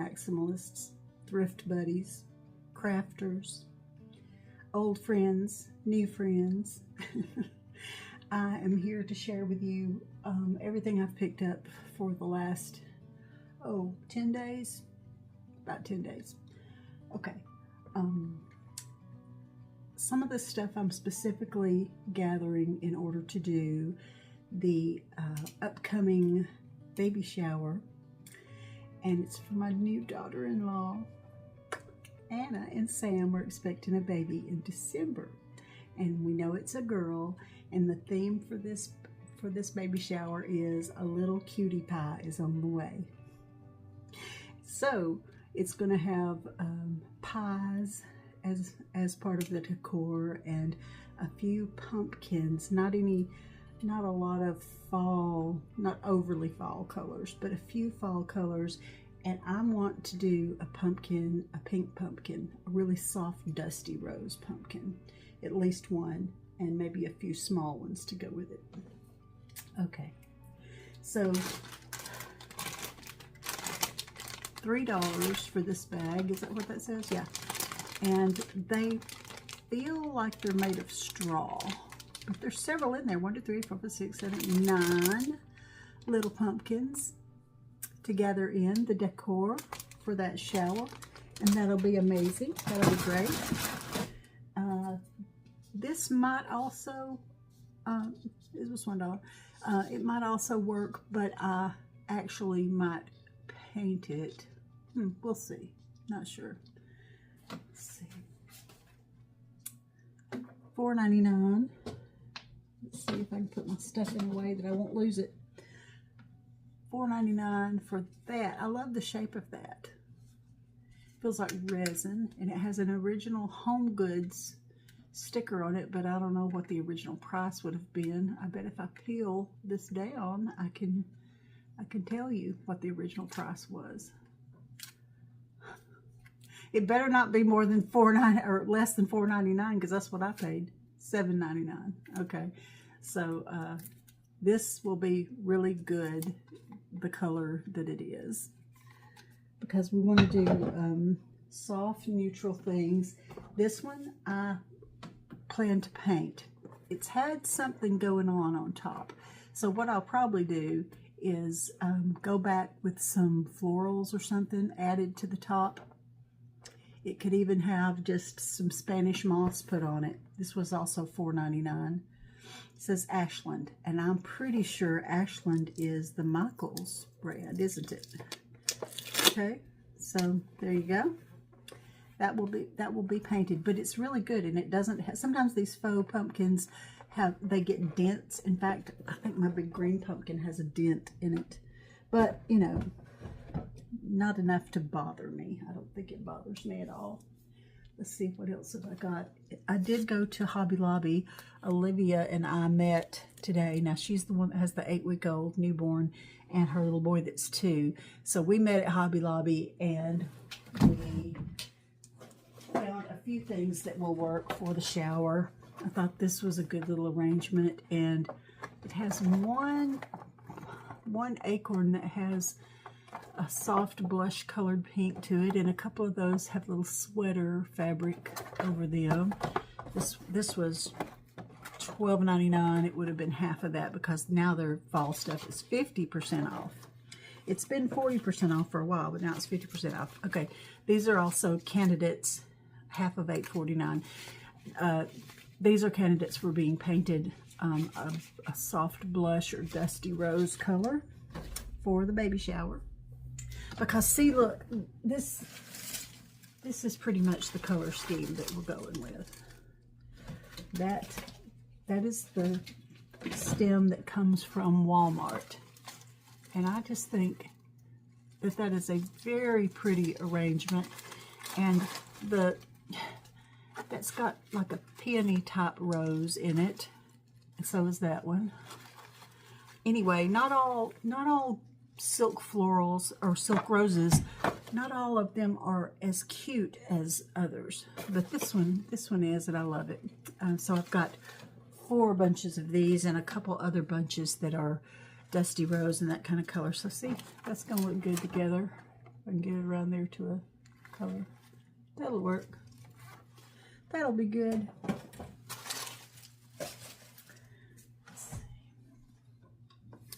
maximalists, thrift buddies, crafters, old friends, new friends. I am here to share with you everything I've picked up for the last, 10 days? About 10 days. Okay. Some of this stuff I'm specifically gathering in order to do the upcoming baby shower, and it's for my new daughter-in-law. Anna and Sam are expecting a baby in December, and we know it's a girl, and the theme for this baby shower is a little cutie pie is on the way. So it's going to have pies as part of the decor, and a few pumpkins, not a lot of fall, not overly fall colors, but a few fall colors. And I want to do a pumpkin, a pink pumpkin, a really soft dusty rose pumpkin, at least one, and maybe a few small ones to go with it. Okay, so $3 for this bag. Is that what that says? Yeah. And they feel like they're made of straw, but there's several in there. 1, 2, 3, 4, 5, 6, 7, 8, 9 little pumpkins to gather in the decor for that shower, and that'll be amazing. That'll be great. This might also, this was $1. It might also work, but I actually might paint it. We'll see. Not sure. Let's see. $4.99. Let's see if I can put my stuff in a way that I won't lose it. $4.99 for that. I love the shape of that. Feels like resin, and it has an original Home Goods sticker on it, but I don't know what the original price would have been. I bet if I peel this down, I can tell you what the original price was. It better not be more than $4.99 or less than $4.99, because that's what I paid. $7.99. Okay, so this will be really good, the color that it is, because we want to do soft neutral things. This one I plan to paint. It's had something going on top, so what I'll probably do is go back with some florals or something added to the top. It could even have just some Spanish moss put on it. This was also $4.99. It says Ashland, and I'm pretty sure Ashland is the Michaels brand, isn't it? Okay, so there you go. That will be painted, but it's really good, and it doesn't have, sometimes these faux pumpkins they get dents. In fact, I think my big green pumpkin has a dent in it, but you know, not enough to bother me. I don't think it bothers me at all. Let's see, what else have I got? I did go to Hobby Lobby. Olivia and I met today. Now, she's the one that has the 8-week-old newborn and her little boy that's 2. So we met at Hobby Lobby, and we found a few things that will work for the shower. I thought this was a good little arrangement, and it has one acorn that has a soft blush colored pink to it, and a couple of those have little sweater fabric over them. This was $12.99. It would have been half of that, because now their fall stuff is 50% off. It's been 40% off for a while, but now it's 50% off. Okay, these are also candidates, half of $8.49. These are candidates for being painted a soft blush or dusty rose color for the baby shower. Because see, look, this is pretty much the color scheme that we're going with. That is the stem that comes from Walmart, and I just think that is a very pretty arrangement, and that's got like a peony type rose in it, and so is that one. Anyway, not all silk florals or silk roses, not all of them are as cute as others, but this one is, and I love it. So I've got 4 bunches of these and a couple other bunches that are dusty rose and that kind of color. So see, that's gonna look good together. I can get it around there to a color. That'll work. That'll be good.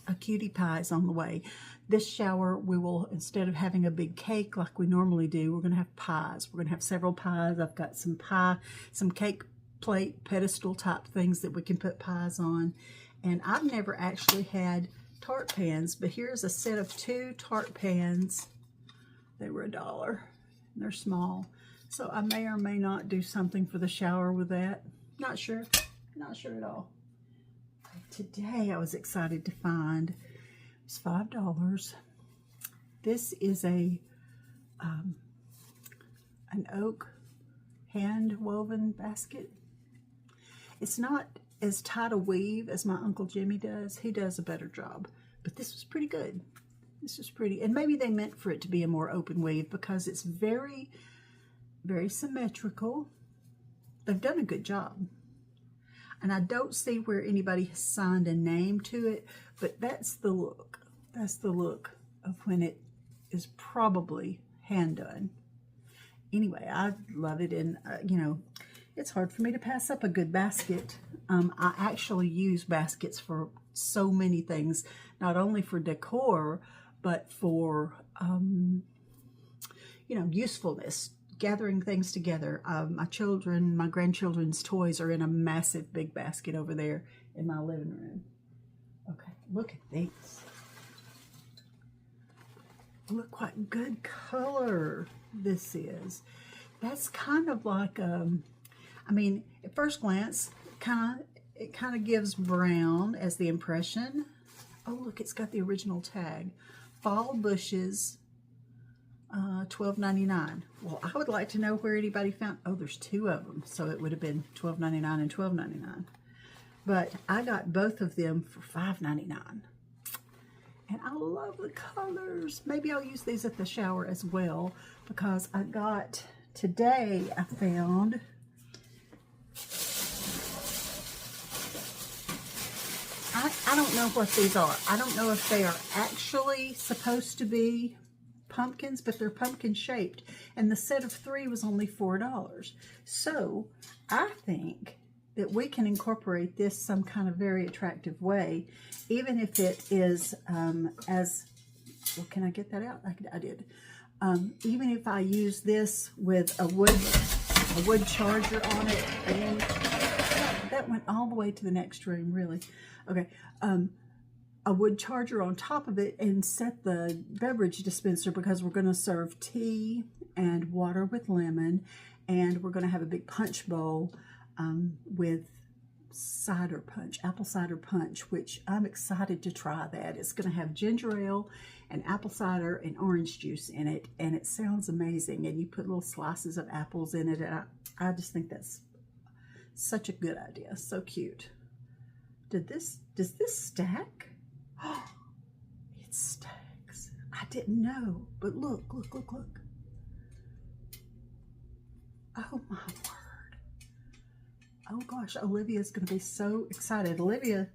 A cutie pie is on the way. This shower, we will, instead of having a big cake like we normally do, we're going to have pies. We're going to have several pies. I've got some cake plate pedestal type things that we can put pies on. And I've never actually had tart pans, but here's a set of 2 tart pans. They were $1. And they're small. So I may or may not do something for the shower with that. Not sure. Not sure at all. Today I was excited to find, it was $5. This is an oak hand woven basket. It's not as tight a weave as my Uncle Jimmy does. He does a better job, but this was pretty good. This was pretty, and maybe they meant for it to be a more open weave because it's very, very symmetrical. They've done a good job. And I don't see where anybody has signed a name to it, but that's the look. That's the look of when it is probably hand done. Anyway, I love it, and you know, it's hard for me to pass up a good basket. I actually use baskets for so many things, not only for decor, but for you know, usefulness. Gathering things together. My grandchildren's toys are in a massive big basket over there in my living room. Okay, look at these. Look what good color this is. That's kind of like, I mean, at first glance, it kind of gives brown as the impression. Oh, look, it's got the original tag. Fall bushes. $12.99. Well, I would like to know where anybody found. Oh, there's 2 of them, so it would have been $12.99 and $12.99. But I got both of them for $5.99, and I love the colors. Maybe I'll use these at the shower as well because I got today. I found I don't know what these are. I don't know if they are actually supposed to be pumpkins, but they're pumpkin shaped, and the set of 3 was only $4. So I think that we can incorporate this some kind of very attractive way, even if it is as well. Can I get that out? I did. Even if I use this with a wood charger on it, and that went all the way to the next room, really. Okay. A wood charger on top of it and set the beverage dispenser, because we're going to serve tea and water with lemon, and we're going to have a big punch bowl with cider punch, apple cider punch, which I'm excited to try that. It's going to have ginger ale and apple cider and orange juice in it, and it sounds amazing, and you put little slices of apples in it, and I just think that's such a good idea. So cute. Does this stack? It stacks. I didn't know, but look. Oh my word. Oh gosh, Olivia's going to be so excited. Olivia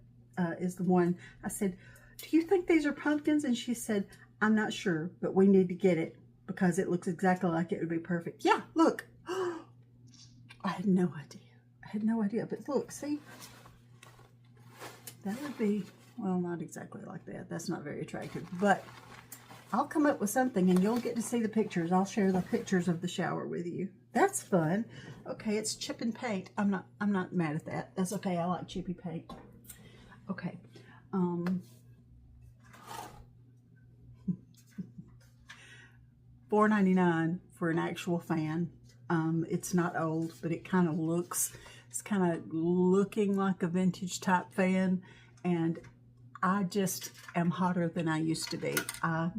is the one. I said, do you think these are pumpkins? And she said, I'm not sure, but we need to get it because it looks exactly like it would be perfect. Yeah, look. I had no idea. But look, see? That would be, well, not exactly like that. That's not very attractive, but I'll come up with something and you'll get to see the pictures. I'll share the pictures of the shower with you. That's fun. Okay, it's chip and paint. I'm not mad at that. That's okay. I like chippy paint. Okay. $4.99 for an actual fan. It's not old, but it kind of looks, it's kind of looking like a vintage type fan, and I just am hotter than I used to be. I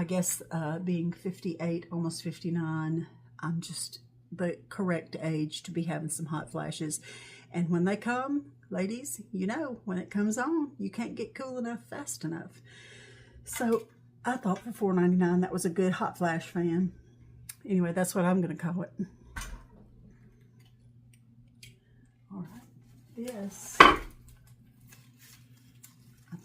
guess being 58, almost 59, I'm just the correct age to be having some hot flashes. And when they come, ladies, you know, when it comes on, you can't get cool enough fast enough. So I thought for $4.99 that was a good hot flash fan. Anyway, that's what I'm going to call it. All right, this, I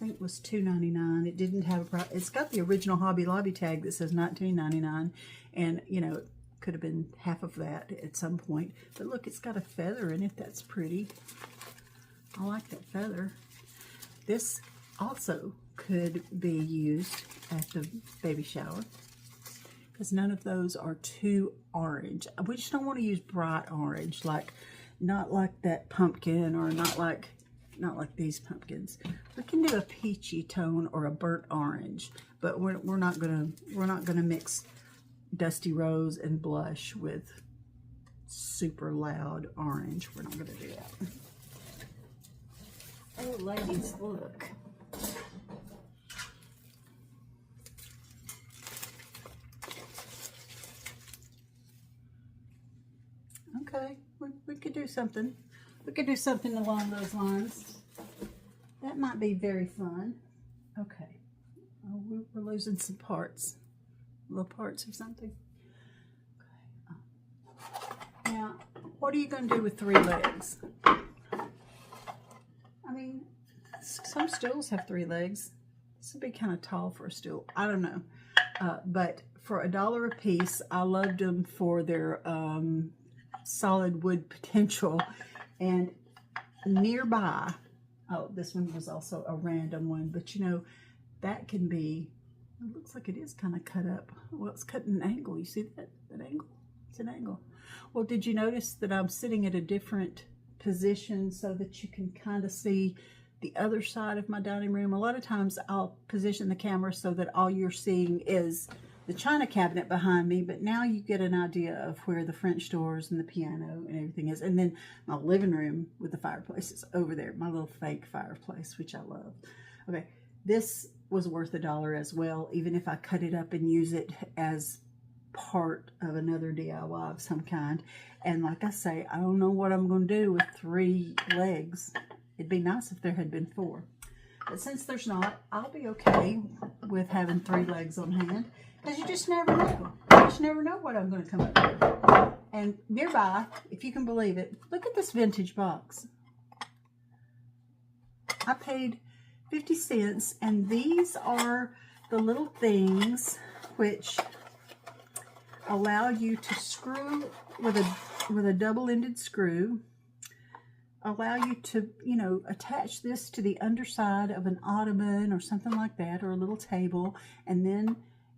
think was $2.99. It didn't have a price. It's got the original Hobby Lobby tag that says $19.99, and you know, it could have been half of that at some point. But look, it's got a feather in it. That's pretty. I like that feather. This also could be used at the baby shower, because none of those are too orange. We just don't want to use bright orange, like not like that pumpkin, or not like these pumpkins. We can do a peachy tone or a burnt orange, but we're not gonna mix Dusty Rose and blush with super loud orange. We're not gonna do that. Oh, ladies, look. Okay, we could do something. We could do something along those lines. That might be very fun. Okay. Oh, we're losing some parts. Little parts of something. Okay. Now, what are you going to do with 3 legs? I mean, some stools have 3 legs. This would be kind of tall for a stool. I don't know. But for $1 a piece, I loved them for their solid wood potential. And nearby, oh, this one was also a random one, but you know, that can be, it looks like it is kind of cut up. Well, it's cut at an angle. You see that angle? It's an angle. Well, did you notice that I'm sitting at a different position so that you can kind of see the other side of my dining room? A lot of times I'll position the camera so that all you're seeing is the china cabinet behind me, but now you get an idea of where the French doors and the piano and everything is. And then my living room with the fireplace is over there, my little fake fireplace, which I love. Okay, this was worth $1 as well, even if I cut it up and use it as part of another DIY of some kind. And like I say, I don't know what I'm going to do with 3 legs. It'd be nice if there had been 4. But since there's not, I'll be okay with having 3 legs on hand. Because you just never know. You just never know what I'm going to come up with. And nearby, if you can believe it, look at this vintage box. I paid 50 cents, and these are the little things which allow you to screw with a double-ended screw. Allow you to, you know, attach this to the underside of an ottoman or something like that, or a little table, and then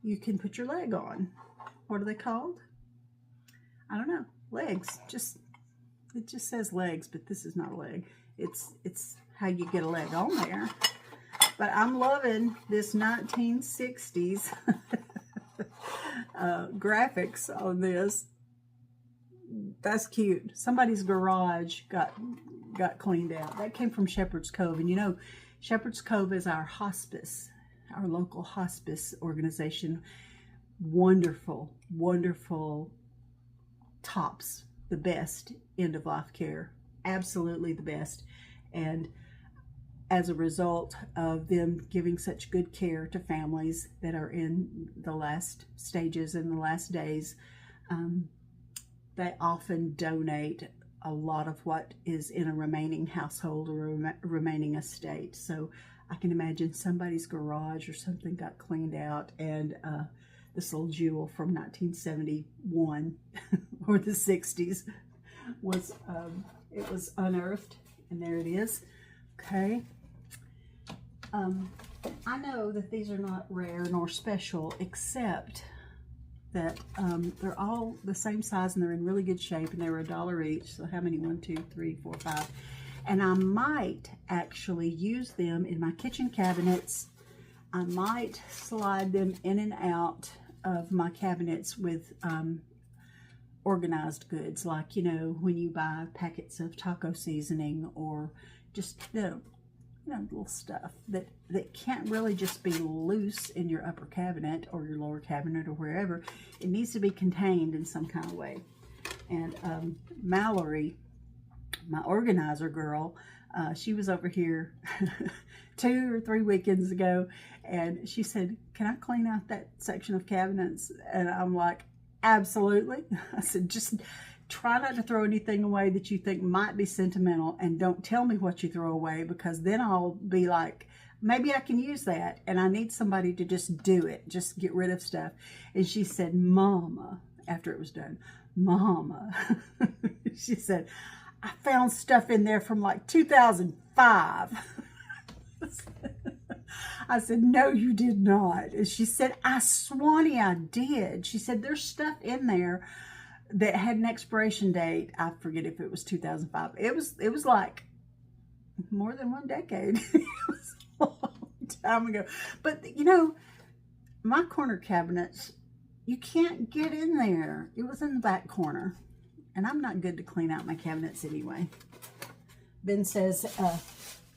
you can put your leg on. What are they called? I don't know. Legs. It just says legs, but this is not a leg. It's how you get a leg on there. But I'm loving this 1960s graphics on this. That's cute. Somebody's garage got cleaned out. That came from Shepherd's Cove, and you know, Shepherd's Cove is our hospice. Our local hospice organization. Wonderful, wonderful tops, the best end of life care, absolutely the best. And as a result of them giving such good care to families that are in the last stages and the last days, they often donate a lot of what is in a remaining household or remaining estate. So I can imagine somebody's garage or something got cleaned out, and this little jewel from 1971 or the 60s was it was unearthed, and there it is. Okay. I know that these are not rare nor special, except that they're all the same size and they're in really good shape, and they were $1 each. So how many? 1, 2, 3, 4, 5. And I might actually use them in my kitchen cabinets. I might slide them in and out of my cabinets with organized goods, like, you know, when you buy packets of taco seasoning, or just little stuff that can't really just be loose in your upper cabinet or your lower cabinet or wherever. It needs to be contained in some kind of way. And Mallory, my organizer girl, she was over here 2 or 3 weekends ago, and she said, "Can I clean out that section of cabinets?" And I'm like, absolutely. I said, just try not to throw anything away that you think might be sentimental, and don't tell me what you throw away, because then I'll be like maybe I can use that. And I need somebody to just do it, just get rid of stuff. And she said, Mama, after it was done, Mama, she said, I found stuff in there from like 2005. I said, no, you did not. And she said, I swanny I did. She said, there's stuff in there that had an expiration date. I forget if it was 2005. It was like more than 1 decade. It was a long time ago. But, you know, my corner cabinets, you can't get in there. It was in the back corner. And I'm not good to clean out my cabinets anyway. Ben says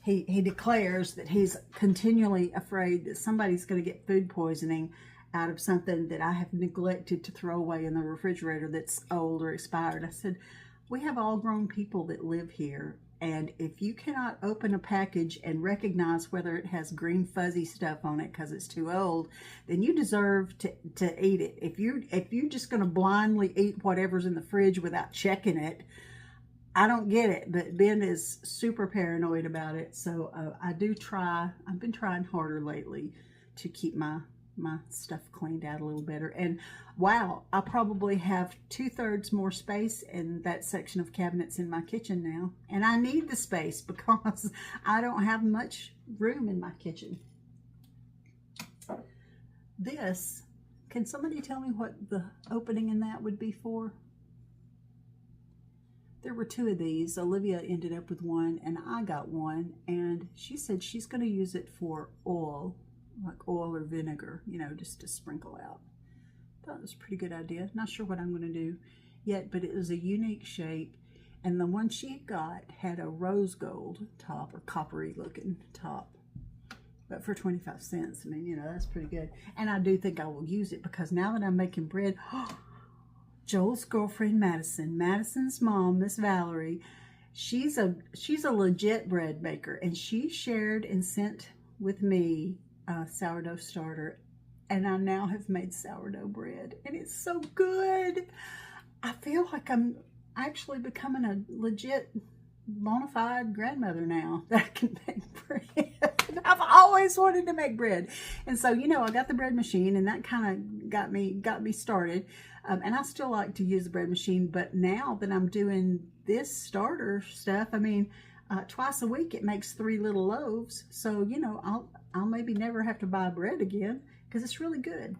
he declares that he's continually afraid that somebody's going to get food poisoning out of something that I have neglected to throw away in the refrigerator that's old or expired. I said, we have all grown people that live here. And if you cannot open a package and recognize whether it has green fuzzy stuff on it because it's too old, then you deserve to eat it. If you're just going to blindly eat whatever's in the fridge without checking it, I don't get it. But Ben is super paranoid about it. So I do try. I've been trying harder lately to keep my stuff cleaned out a little better. And wow, I probably have 2/3 more space in that section of cabinets in my kitchen now. And I need the space because I don't have much room in my kitchen. This, can somebody tell me what the opening in that would be for? There were 2 of these. Olivia ended up with one and I got one. And she said she's going to use it for oil. Like oil or vinegar, you know, just to sprinkle out. Thought it was a pretty good idea. Not sure what I'm going to do yet, but it was a unique shape. And the one she got had a rose gold top or coppery looking top. But for 25 cents, I mean, you know, that's pretty good. And I do think I will use it because now that I'm making bread, Joel's girlfriend, Madison's mom, Miss Valerie, she's a legit bread maker. And she shared and sent with me sourdough starter, and I now have made sourdough bread, and it's so good. I feel like I'm actually becoming a legit bona fide grandmother now that I can make bread. I've always wanted to make bread, and so, you know, I got the bread machine, and that kind of got me started. And I still like to use the bread machine, but now that I'm doing this starter stuff, I mean, twice a week it makes 3 little loaves. So, you know, I'll maybe never have to buy bread again because it's really good.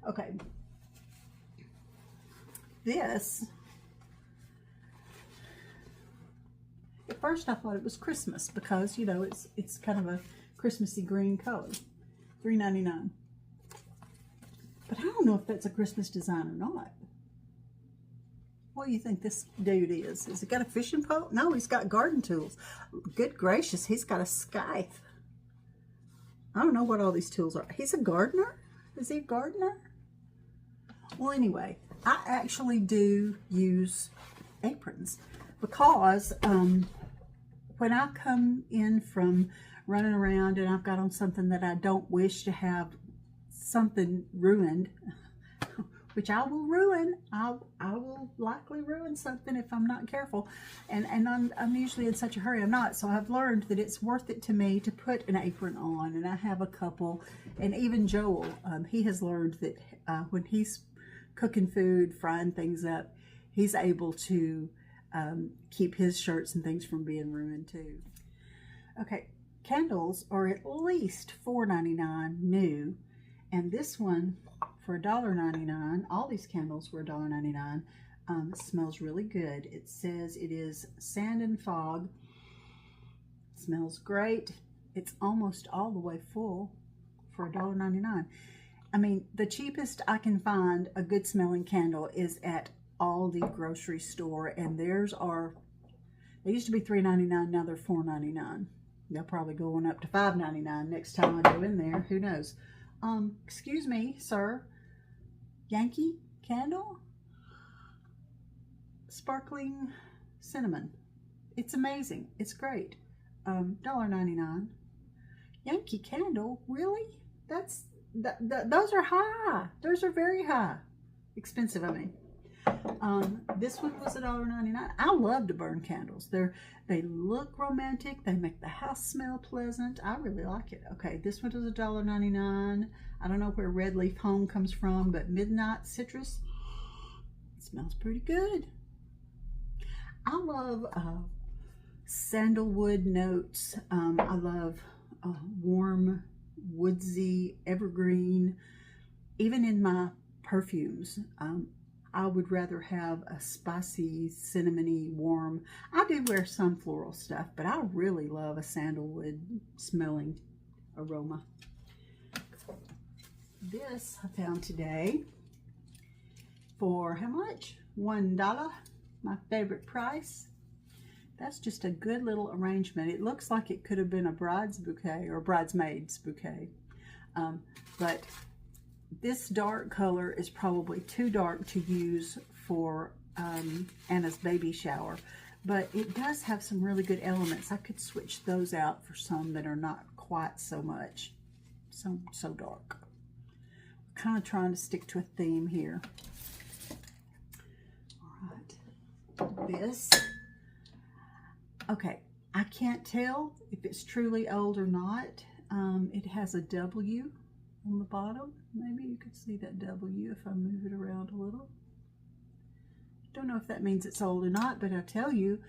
Okay. This, at first I thought it was Christmas because, you know, it's kind of a Christmassy green color. $3.99. But I don't know if that's a Christmas design or not. What do you think this dude is? Has he got a fishing pole? No, he's got garden tools. Good gracious, he's got a scythe. I don't know what all these tools are. He's a gardener? Is he a gardener? Well, anyway, I actually do use aprons because when I come in from running around and I've got on something that I don't wish to have something ruined, which I will ruin. I will likely ruin something if I'm not careful. And I'm usually in such a hurry. I'm not. So I've learned that it's worth it to me to put an apron on. And I have a couple. And even Joel, he has learned that when he's cooking food, frying things up, he's able to keep his shirts and things from being ruined too. Okay, candles are at least $4.99 new. And this one, for $1.99, all these candles were $1.99. It smells really good. It says it is sand and fog. It smells great. It's almost all the way full for $1.99. I mean, the cheapest I can find a good smelling candle is at Aldi grocery store, and theirs are, they used to be $3.99, now they're $4.99. They'll probably go on up to $5.99 next time I go in there. Who knows? Excuse me, sir. Yankee candle, sparkling cinnamon. It's amazing. It's great. $1.99. Yankee candle, really? Those are high. Those are very high. Expensive, I mean. This one was $1.99. I love to burn candles. They look romantic. They make the house smell pleasant. I really like it. Okay, this one was $1.99. I don't know where Red Leaf Home comes from, but Midnight Citrus. It smells pretty good. I love sandalwood notes. I love warm, woodsy, evergreen. Even in my perfumes, I would rather have a spicy, cinnamony, warm. I do wear some floral stuff, but I really love a sandalwood smelling aroma. This I found today for how much? $1, my favorite price. That's just a good little arrangement. It looks like it could have been a bride's bouquet or bridesmaid's bouquet, but this dark color is probably too dark to use for Anna's baby shower, but it does have some really good elements. I could switch those out for some that are not quite so much, so dark. I'm kind of trying to stick to a theme here. All right, this. Okay, I can't tell if it's truly old or not. It has a W on the bottom. Maybe you could see that W if I move it around a little. Don't know if that means it's old or not, but I tell you,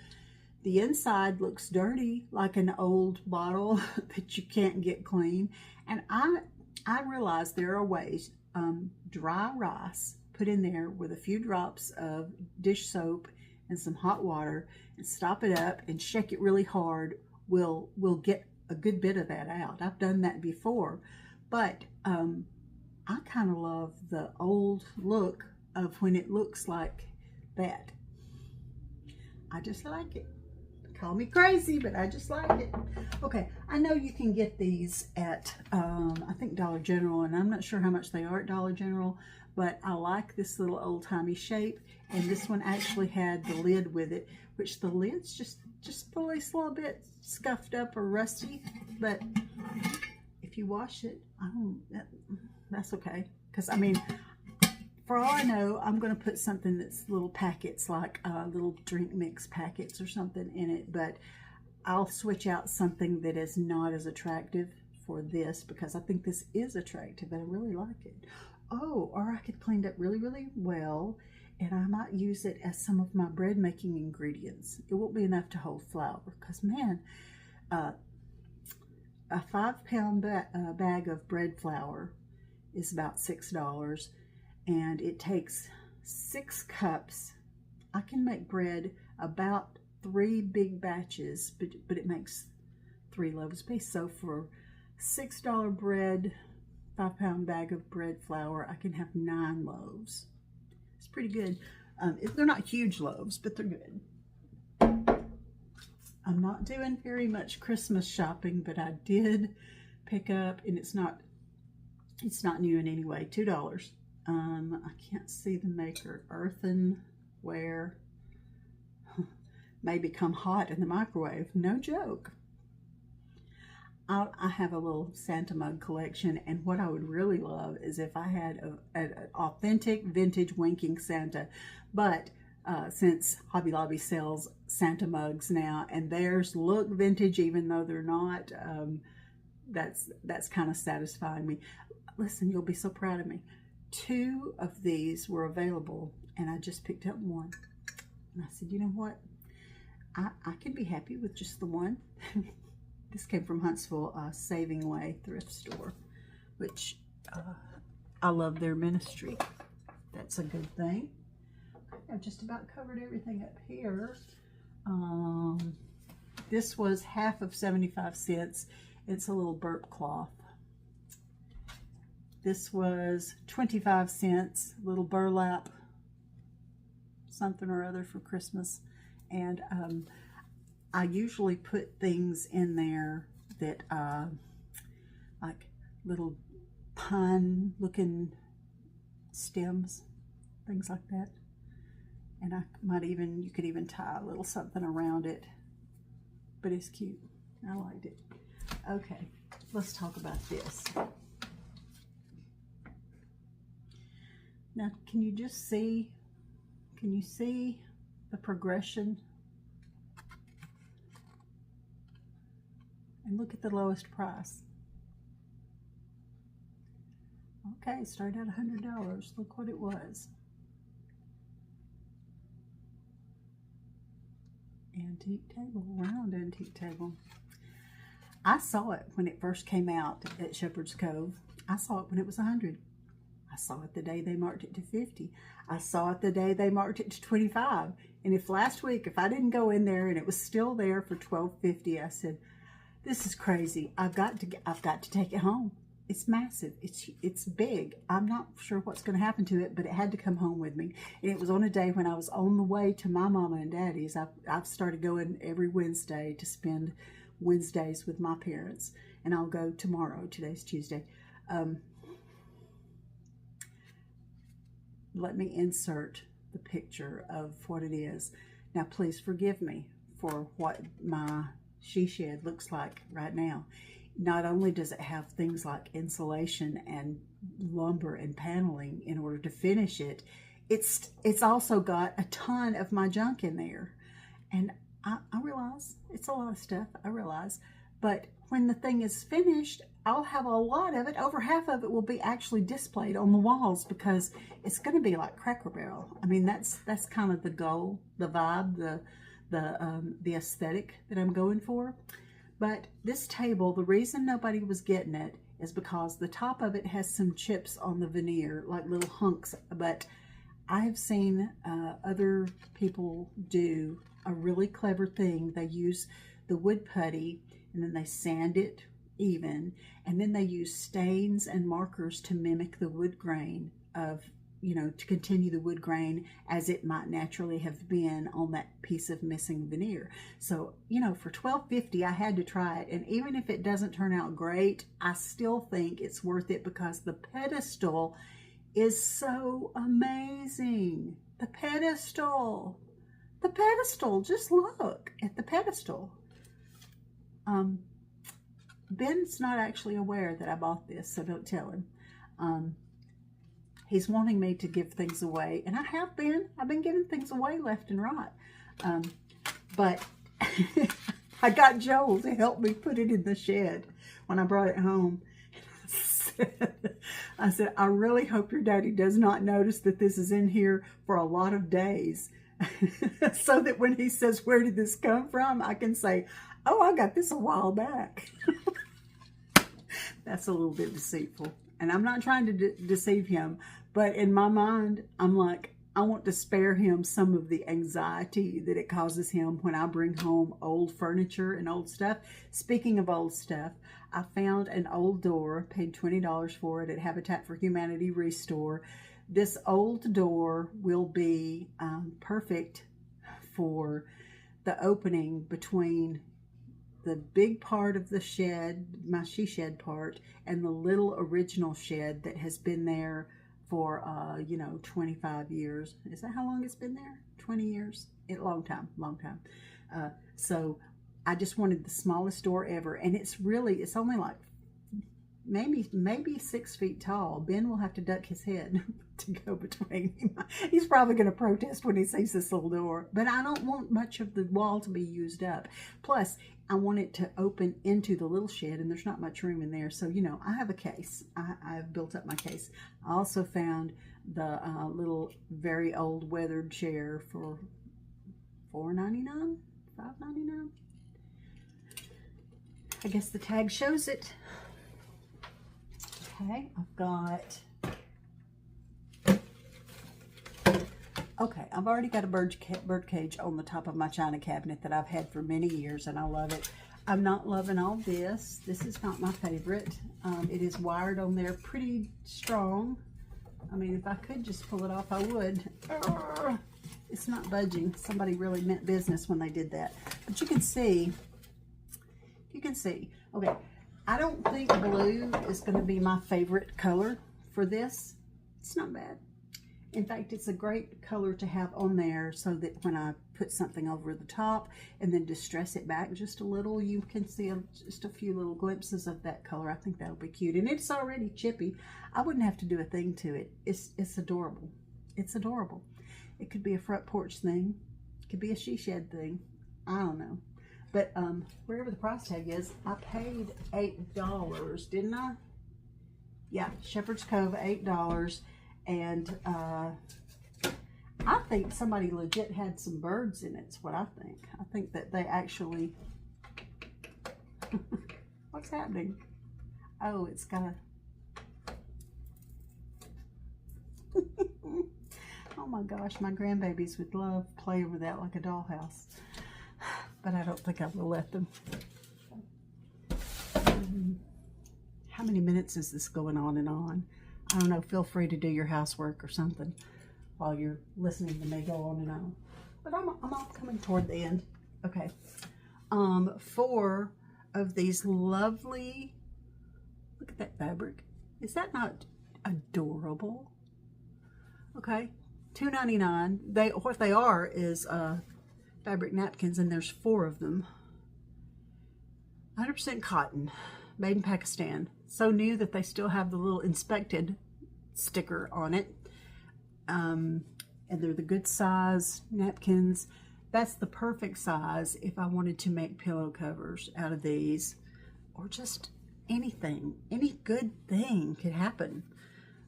the inside looks dirty, like an old bottle that you can't get clean. And I realize there are ways, dry rice put in there with a few drops of dish soap and some hot water, and stop it up and shake it really hard, will get a good bit of that out. I've done that before, but I kind of love the old look of when it looks like that. I just like it. Call me crazy, but I just like it. Okay, I know you can get these at I think Dollar General, and I'm not sure how much they are at Dollar General, but I like this little old-timey shape, and this one actually had the lid with it, which the lid's just a little bit scuffed up or rusty, but if you wash it, that's okay. Because I mean, for all I know, I'm going to put something that's little packets, like little drink mix packets or something in it, but I'll switch out something that is not as attractive for this, because I think this is attractive and I really like it. Oh, or I could clean it up really, really well, and I might use it as some of my bread making ingredients. It won't be enough to hold flour, because man, a 5-pound bag of bread flour is about $6, and it takes 6 cups. I can make bread about 3 big batches, but it makes 3 loaves a piece. So for $6 bread, 5-pound bag of bread flour, I can have 9 loaves. It's pretty good. They're not huge loaves, but they're good. I'm not doing very much Christmas shopping, but I did pick up, and it's not new in any way, $2. I can't see the maker. Earthenware. May become hot in the microwave. No joke. I have a little Santa mug collection, and what I would really love is if I had an authentic vintage winking Santa, but since Hobby Lobby sells Santa mugs now, and theirs look vintage even though they're not, that's kind of satisfying me. Listen, you'll be so proud of me. 2 of these were available, and I just picked up one, and I said, you know what, I can be happy with just the one. This came from Huntsville Saving Way thrift store, which I love their ministry. That's a good thing. I've just about covered everything up here. This was half of 75 cents. It's a little burp cloth. This was 25 cents, little burlap, something or other for Christmas. And I usually put things in there that like little pine looking stems, things like that. And you could even tie a little something around it, but it's cute. I liked it. Okay, let's talk about this. Now, can you just see Can you see the progression? And look at the lowest price. Okay, started at $100. Look what it was. Antique table, round antique table. I saw it when it first came out at Shepherd's Cove. I saw it when it was 100. I saw it the day they marked it to 50. I saw it the day they marked it to 25. And if last week, if I didn't go in there and it was still there for $12.50, I said, this is crazy. I've got to take it home. It's massive. It's big. I'm not sure what's going to happen to it, but it had to come home with me. And it was on a day when I was on the way to my mama and daddy's. I've started going every Wednesday to spend Wednesdays with my parents. And I'll go tomorrow. Today's Tuesday. Let me insert the picture of what it is. Now, please forgive me for what my she shed looks like right now. Not only does it have things like insulation and lumber and paneling in order to finish it, it's also got a ton of my junk in there. And I realize it's a lot of stuff, I realize. But when the thing is finished, I'll have a lot of it. Over half of it will be actually displayed on the walls because it's going to be like Cracker Barrel. I mean, that's kind of the goal, the vibe, the aesthetic that I'm going for. But this table, the reason nobody was getting it is because the top of it has some chips on the veneer, like little hunks. But I have seen other people do a really clever thing. They use the wood putty and then they sand it even. And then they use stains and markers to mimic the wood grain of, you know, to continue the wood grain as it might naturally have been on that piece of missing veneer. So, you know, for $12.50, I had to try it. And even if it doesn't turn out great, I still think it's worth it because the pedestal is so amazing. The pedestal, just look at the pedestal. Ben's not actually aware that I bought this, so don't tell him. He's wanting me to give things away, and I have been. I've been giving things away left and right. But I got Joel to help me put it in the shed when I brought it home. I said, I really hope your daddy does not notice that this is in here for a lot of days. So that when he says, where did this come from? I can say, oh, I got this a while back. That's a little bit deceitful. And I'm not trying to deceive him, but in my mind, I'm like, I want to spare him some of the anxiety that it causes him when I bring home old furniture and old stuff. Speaking of old stuff, I found an old door, paid $20 for it at Habitat for Humanity Restore. This old door will be perfect for the opening between the big part of the shed, my she shed part, and the little original shed that has been there for, 25 years. Is that how long it's been there? 20 years? A long time. So I just wanted the smallest door ever. And it's only like maybe 6 feet tall. Ben will have to duck his head to go between. He's probably going to protest when he sees this little door. But I don't want much of the wall to be used up. Plus, I want it to open into the little shed, and there's not much room in there. So, you know, I have a case. I've built up my case. I also found the little very old weathered chair for $4.99, $5.99. I guess the tag shows it. Okay, I've already got a bird cage on the top of my china cabinet that I've had for many years, and I love it. I'm not loving all this. This is not my favorite. It is wired on there pretty strong. I mean, if I could just pull it off, I would. It's not budging. Somebody really meant business when they did that. But you can see, okay, I don't think blue is going to be my favorite color for this. It's not bad. In fact, it's a great color to have on there so that when I put something over the top and then distress it back just a little, you can see just a few little glimpses of that color. I think that'll be cute. And it's already chippy. I wouldn't have to do a thing to it. It's adorable. It's adorable. It could be a front porch thing. It could be a she shed thing. I don't know. But wherever the price tag is, I paid $8, didn't I? Yeah, Shepherd's Cove, $8. And I think somebody legit had some birds in it, is what I think. I think that they actually... What's happening? Oh, it's got a... Oh my gosh, my grandbabies would love to play over that like a dollhouse. But I don't think I will let them. How many minutes is this going on and on? I don't know, feel free to do your housework or something while you're listening to me go on and on. But I'm all coming toward the end. Okay. 4 of these lovely, look at that fabric. Is that not adorable? Okay, $2.99. What they are is fabric napkins, and there's 4 of them. 100% cotton, made in Pakistan. So new that they still have the little inspected sticker on it. And they're the good size napkins. That's the perfect size if I wanted to make pillow covers out of these, or just anything. Any good thing could happen.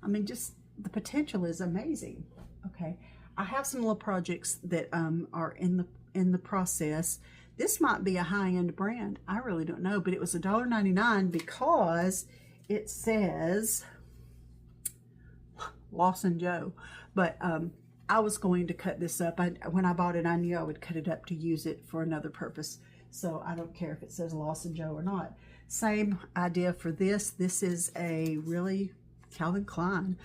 I mean, just the potential is amazing. Okay, I have some little projects that are in the process. This might be a high-end brand. I really don't know, but it was $1.99 because it says Lawson Joe. But I was going to cut this up. When I bought it, I knew I would cut it up to use it for another purpose. So I don't care if it says Lawson Joe or not. Same idea for this. This is a really Calvin Klein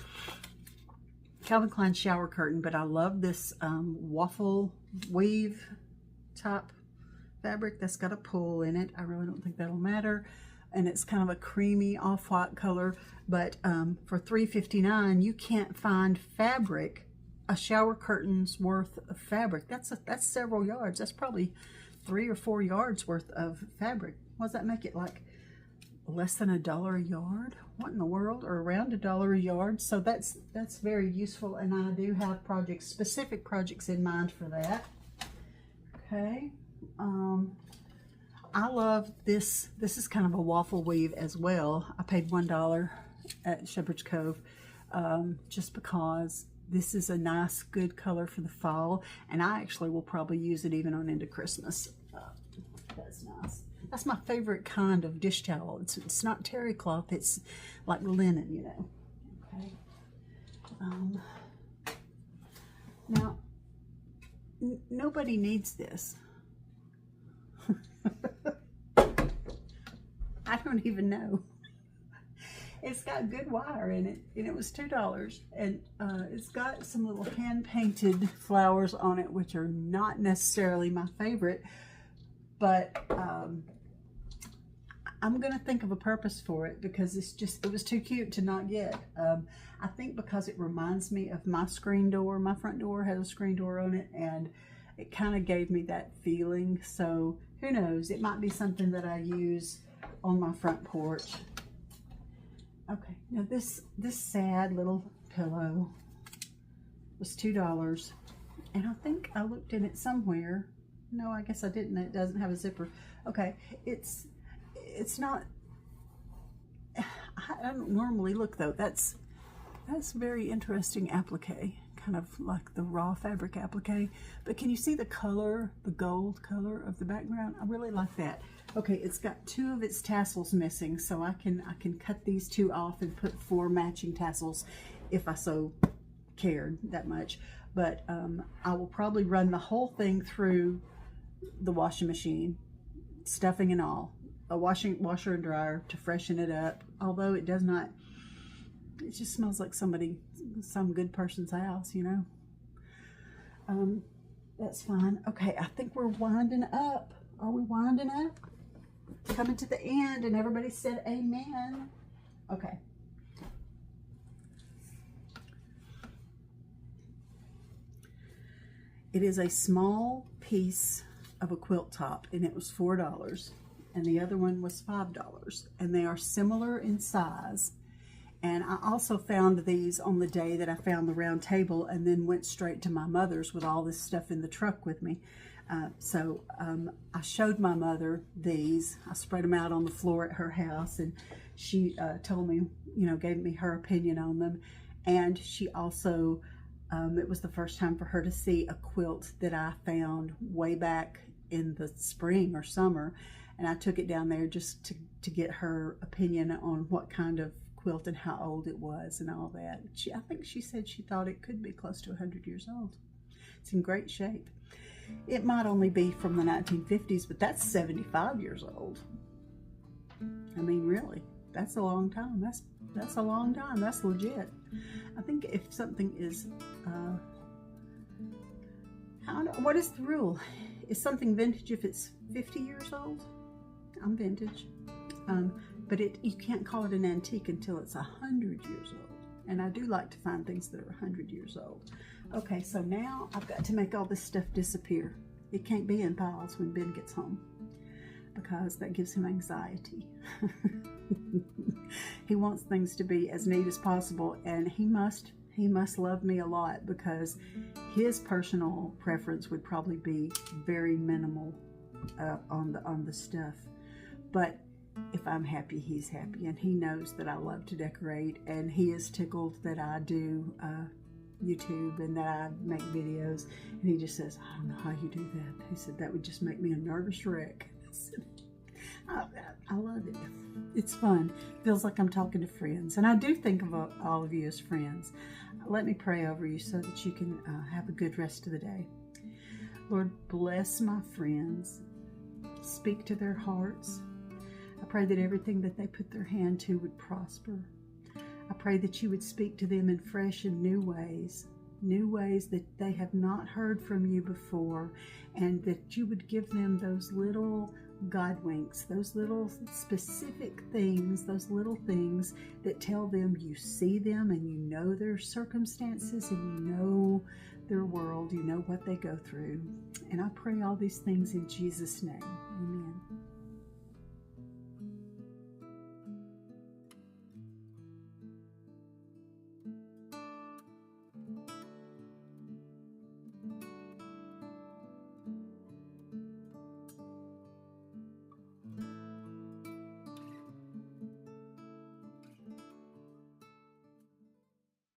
shower curtain, but I love this waffle weave type fabric that's got a pull in it. I really don't think that'll matter. And it's kind of a creamy off-white color, but for $3.59 you can't find fabric, a shower curtain's worth of fabric. That's several yards. That's probably 3 or 4 yards worth of fabric. What does that make it, like less than $1 a yard? What in the world? Or around $1 a yard. So that's very useful, and I do have specific projects in mind for that. Okay. I love this. This is kind of a waffle weave as well. I paid $1 at Shepherd's Cove just because this is a nice, good color for the fall, and I actually will probably use it even on into Christmas. That's nice. That's my favorite kind of dish towel. It's not terry cloth. It's like linen, you know. Okay. Now, nobody needs this. I don't even know. It's got good wire in it, and it was $2. And it's got some little hand-painted flowers on it, which are not necessarily my favorite, but I'm gonna think of a purpose for it because it was too cute to not get. I think because it reminds me of my screen door. My front door has a screen door on it, and it kind of gave me that feeling. So who knows? It might be something that I use on my front porch. Okay, now this sad little pillow was $2, and I think I looked in it somewhere. No, I guess I didn't. It doesn't have a zipper. Okay, it's not. I don't normally look though. That's very interesting applique, kind of like the raw fabric applique. But can you see the color, the gold color of the background? I really like that. Okay, it's got 2 of its tassels missing, so I can cut these 2 off and put 4 matching tassels if I so cared that much. But I will probably run the whole thing through the washing machine, stuffing and all, a washer and dryer to freshen it up. Although it does not, it just smells like some good person's house, you know. That's fine. Okay, I think we're winding up. Are we winding up? Coming to the end, and everybody said amen. Okay. It is a small piece of a quilt top, and it was $4, and the other one was $5, and they are similar in size, And I also found these on the day that I found the round table, and then went straight to my mother's with all this stuff in the truck with me. So I showed my mother these. I spread them out on the floor at her house, and she told me, you know, gave me her opinion on them. And she also, it was the first time for her to see a quilt that I found way back in the spring or summer. And I took it down there just to get her opinion on what kind of quilt and how old it was and all that. I think she said she thought it could be close to 100 years old. It's in great shape. It might only be from the 1950s, but that's 75 years old. I mean, really, that's a long time. That's a long time. That's legit. I think if something is, what is the rule? Is something vintage if it's 50 years old? I'm vintage. But you can't call it an antique until it's 100 years old. And I do like to find things that are 100 years old. Okay, so now I've got to make all this stuff disappear. It can't be in piles when Ben gets home, because that gives him anxiety. He wants things to be as neat as possible, and he must love me a lot, because his personal preference would probably be very minimal on the stuff. But if I'm happy, he's happy, and he knows that I love to decorate, and he is tickled that I do YouTube and that I make videos, and he just says, I don't know how you do that. He said, that would just make me a nervous wreck. I said, I love it. It's fun. Feels like I'm talking to friends, and I do think of all of you as friends. Let me pray over you so that you can have a good rest of the day. Lord, bless my friends. Speak to their hearts. I pray that everything that they put their hand to would prosper. I pray that you would speak to them in fresh and new ways that they have not heard from you before, and that you would give them those little God winks, those little specific things, those little things that tell them you see them and you know their circumstances and you know their world, you know what they go through. And I pray all these things in Jesus' name. Amen.